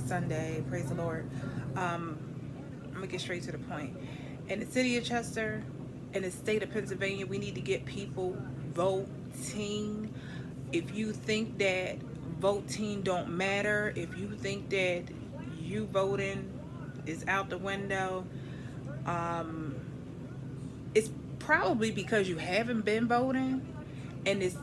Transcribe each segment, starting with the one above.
Sunday. Praise the Lord. I'm gonna get straight to the point. In the city of Chester, in the state of Pennsylvania, we need to get people voting. If you think that voting don't matter, if you think that you voting is out the window, um, it's probably because you haven't been voting, and it's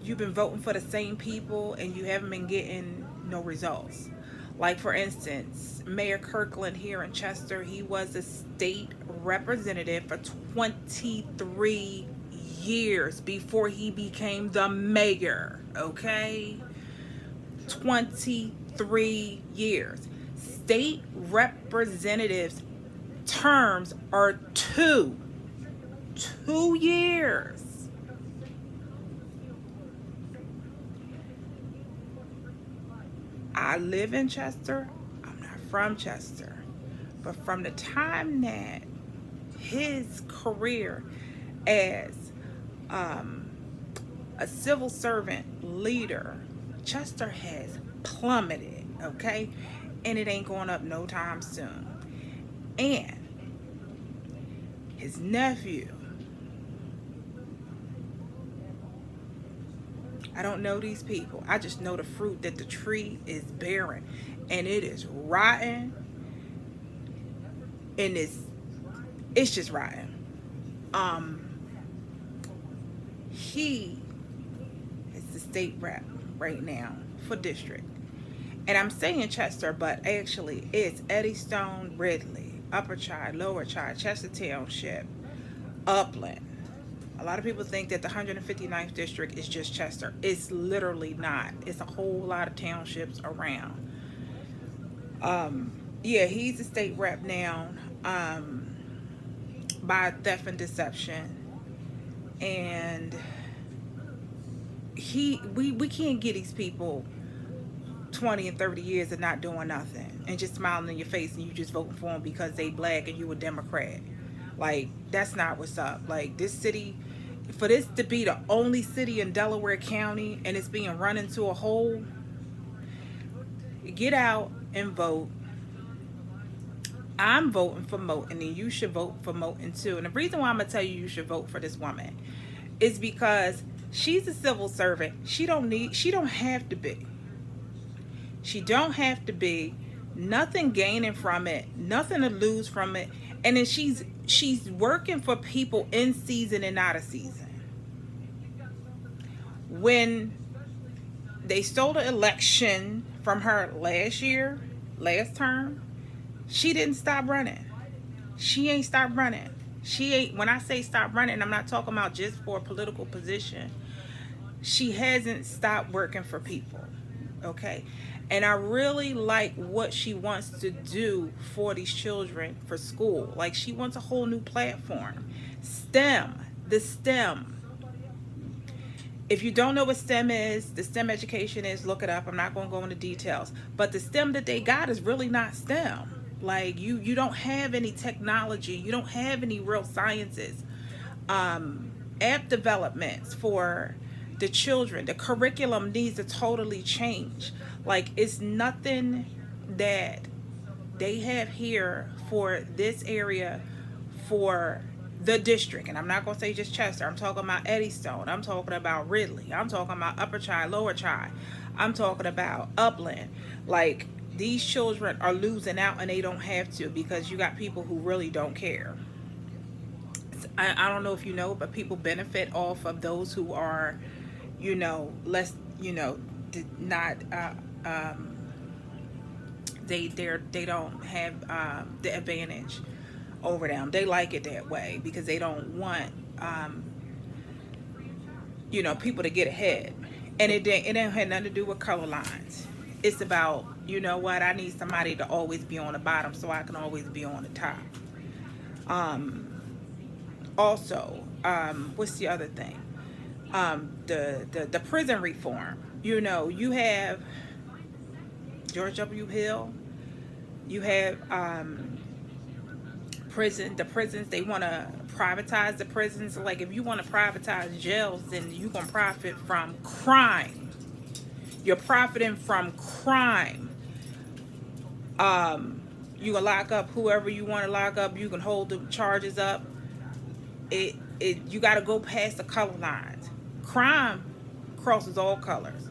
you've been voting for the same people and you haven't been getting no results. Like, for instance, Mayor Kirkland here in Chester, he was a state representative for 23 years before he became the mayor. Okay, 23 years. State representatives terms are two years. I live in Chester. I'm not from Chester. But from the time that his career as a civil servant leader, Chester has plummeted, okay? And it ain't going up no time soon. And his nephew, I don't know these people. I just know the fruit that the tree is bearing, and it is rotten, and it's just rotten. He is the state rep right now for district, and I'm saying Chester, but actually it's Eddystone, Ridley, Upper Chi, Lower Chi, Chester Township, Upland. A lot of people think that the 159th district is just Chester. It's literally not. It's a whole lot of townships around. Yeah, he's a state rep now, by theft and deception. And we can't get these people 20 and 30 years of not doing nothing and just smiling in your face and you just voting for them because they black and you a Democrat. Like, that's not what's up. Like, this city, for this to be the only city in Delaware County and it's being run into a hole, get out and vote. I'm voting for Moten, and you should vote for Moten too. And the reason why I'm gonna tell you should vote for this woman is because she's a civil servant. She don't have to be. She don't have to be. Nothing gaining from it, nothing to lose from it. And then she's working for people in season and out of season. When they stole the election from her last term, she didn't stop running. She ain't stopped running. She ain't, when I say stop running, I'm not talking about just for a political position. She hasn't stopped working for people. Okay? And I really like what she wants to do for these children for school. Like, she wants a whole new platform. STEM, the STEM. If you don't know what STEM is, the STEM education is, look it up. I'm not going to go into details. But the STEM that they got is really not STEM. Like, you don't have any technology. You don't have any real sciences. App developments for the children. The curriculum needs to totally change. Like, it's nothing that they have here for this area, for the district. And I'm not going to say just Chester. I'm talking about Eddystone. I'm talking about Ridley. I'm talking about Upper Chi, Lower Chi. I'm talking about Upland. Like, these children are losing out and they don't have to, because you got people who really don't care. I don't know if you know, but people benefit off of those who are, less, not, they don't have the advantage over them. They like it that way because they don't want people to get ahead. And it didn't have nothing to do with color lines. It's about, I need somebody to always be on the bottom so I can always be on the top. Also, what's the other thing? The prison reform. You have George W. Hill. You have the prisons. They want to privatize the prisons. Like, if you want to privatize jails, then you can profit from crime. You're profiting from crime. You can lock up whoever you want to lock up. You can hold the charges up. You got to go past the color lines. Crime crosses all colors.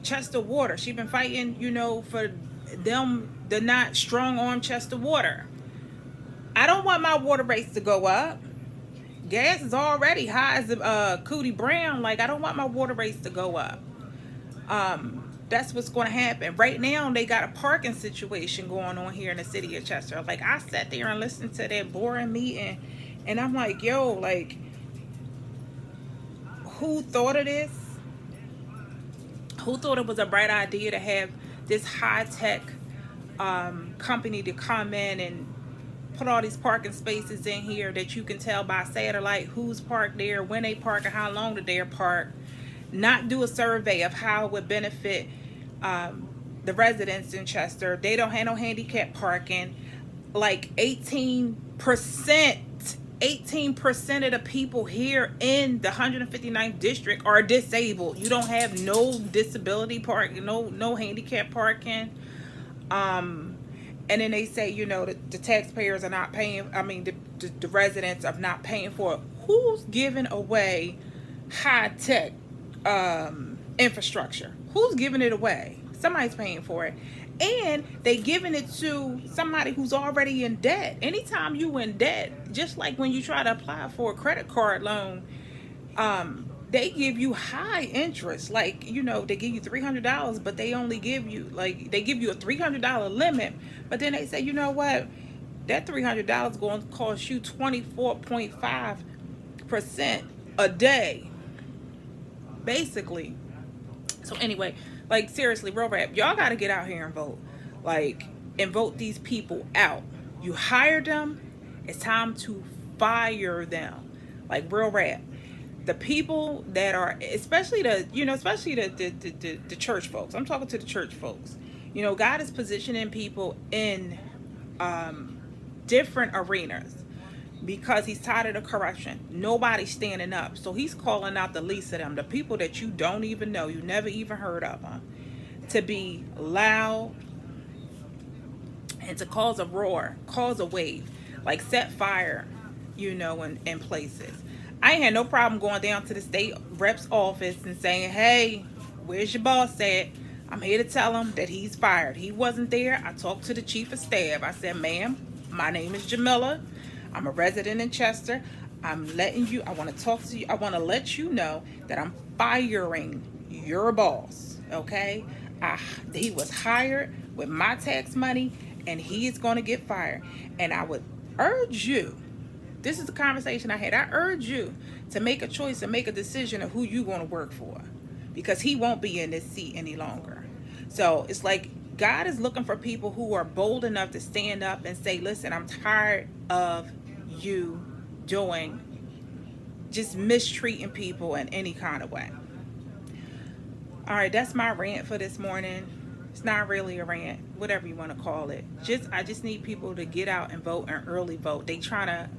Chester Water, she been fighting, for them to not strong arm Chester Water. I don't want my water rates to go up. Gas is already high as Cootie Brown. Like, I don't want my water rates to go up. That's what's going to happen. Right now, they got a parking situation going on here in the city of Chester. Like, I sat there and listened to that boring meeting, and I'm like, yo, like, who thought of this? Who thought it was a bright idea to have this high-tech company to come in and put all these parking spaces in here that you can tell by satellite who's parked there, when they park, and how long that they're parked? Not do a survey of how it would benefit the residents in Chester. They don't have no handicap parking. Like 18% of the people here in the 159th district are disabled. You don't have no disability parking, no handicap parking. And then they say, the taxpayers are not paying. I mean, the residents are not paying for it. Who's giving away high-tech infrastructure? Who's giving it away? Somebody's paying for it. And they giving it to somebody who's already in debt. Anytime you in debt, just like when you try to apply for a credit card loan, they give you high interest. Like, they give you $300, but they only give you, they give you a $300 limit. But then they say, you know what? That $300 is going to cost you 24.5% a day, basically. So anyway, seriously, real rap, y'all got to get out here and vote. And vote these people out. You hired them, it's time to fire them. Real rap. The people that are, especially the church folks. I'm talking to the church folks. God is positioning people in different arenas because he's tired of the corruption. Nobody's standing up. So he's calling out the least of them, the people that you don't even know, you never even heard of them, to be loud and to cause a roar, cause a wave, set fire, in places. I ain't had no problem going down to the state rep's office and saying, hey, where's your boss at? I'm here to tell him that he's fired. He wasn't there. I talked to the chief of staff. I said, ma'am, my name is Jamila. I'm a resident in Chester. I want to talk to you. I want to let you know that I'm firing your boss, okay? He was hired with my tax money, and he is going to get fired. And I would urge you, this is the conversation I had, I urge you to make a choice and make a decision of who you're going to work for, because he won't be in this seat any longer. So it's like God is looking for people who are bold enough to stand up and say, listen, I'm tired of you just mistreating people in any kind of way. All right, that's my rant for this morning. It's not really a rant, whatever you want to call it. I just need people to get out and vote and early vote. They trying to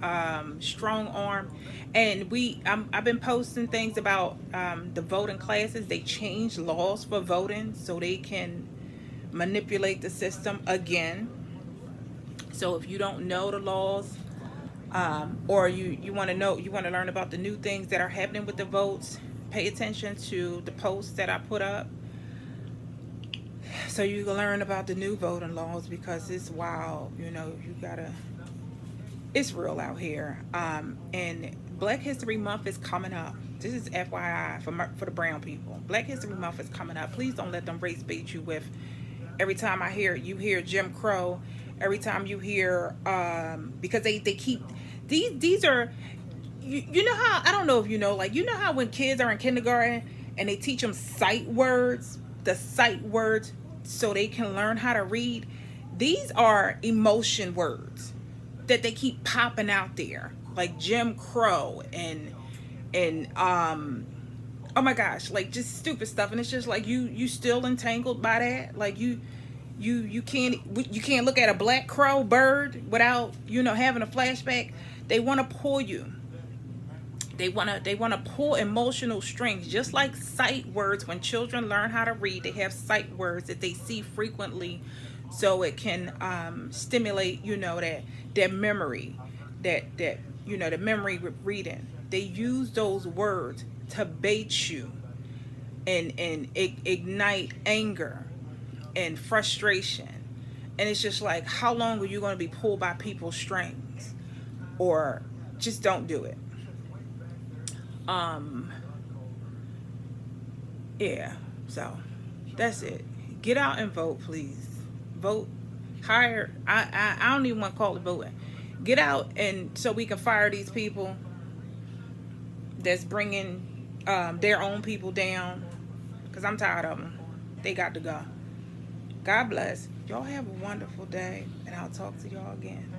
strong arm, and I've been posting things about the voting classes. They changed laws for voting so they can manipulate the system again. So if you don't know the laws, or you want to learn about the new things that are happening with the votes, pay attention to the posts that I put up, so you can learn about the new voting laws, because it's wild. It's real out here. And Black History Month is coming up. This is FYI for the brown people. Black History Month is coming up. Please don't let them race bait you with, every time you hear Jim Crow, every time you hear, because they keep, these are, you know how, I don't know if you know how when kids are in kindergarten and they teach them sight words, so they can learn how to read. These are emotion words that they keep popping out there, like Jim Crow and oh my gosh, just stupid stuff. And it's just you still entangled by that. You can't look at a black crow bird without having a flashback. They want to pull you They wanna pull emotional strings, just like sight words. When children learn how to read, they have sight words that they see frequently, so it can stimulate, that memory, that the memory with reading. They use those words to bait you and ignite anger and frustration. And it's just like, how long are you going to be pulled by people's strings? Or just don't do it. Yeah, so that's it. Get out and vote, please. Vote. Hire. I don't even want to call it voting. Get out, and so we can fire these people that's bringing their own people down, because I'm tired of them. They got to go. God bless. Y'all have a wonderful day, and I'll talk to y'all again.